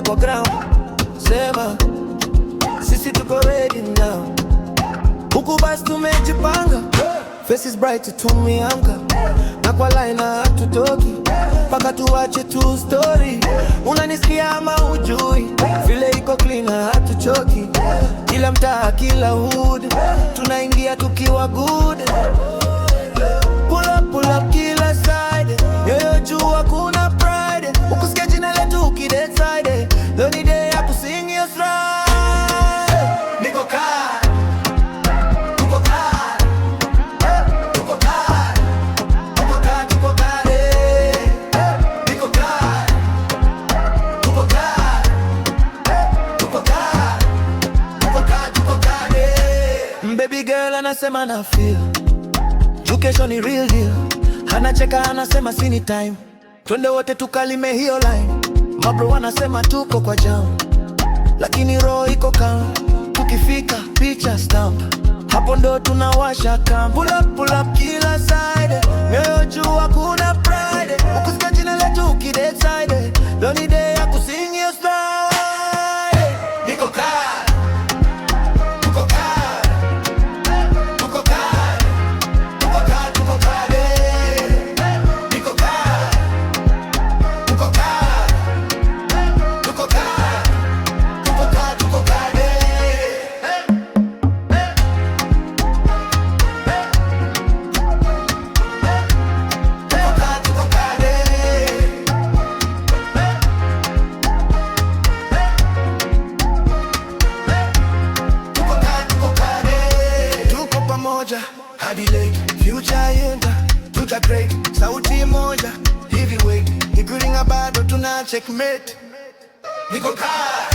twende kwa ground. Sema sisi tuko ready now. Huku basi tumejipanga, faces bright tumeamka, na kwa line hatutoki paka tuwache tu story. Unanisikia ama ujui? Vile iko clean hatuchoki, kila mtaa kila hood tunaingia tukiwa good. Pull up kila side, yoyo jua kuna pride. Ukusikia jina letu ukidecide, leo ni day ya kusing your stride. Niko kaa, tuko kaa, tuko kaa, tuko kaa, tuko kaa, niko kaa, tuko kaa, tuko kaa, tuko kaa, tuko kaa. Baby girl anasema na feel kesho ni real deal, anacheka anasema sini time, twende wote tukalime hiyo line. Mabro wanasema tuko kwa jam, lakini roho iko calm. Tukifika picha stamp, hapo ndo tunawasha camp. Pull up kila side, mioyo juu hakuna pride. Ukisikia jina letu ukidecide, leo ni day ya kusing your style. Niko kaa, tuko kaa, tuko kaa, tuko kaa, tuko kaa, niko kaa, tuko kaa, tuko kaa, tuko kaa, tuko kaa, hadi late, future yenda, tuta break, sauti moja, heavyweight, nikuringa bado tuna checkmate. Niko kaa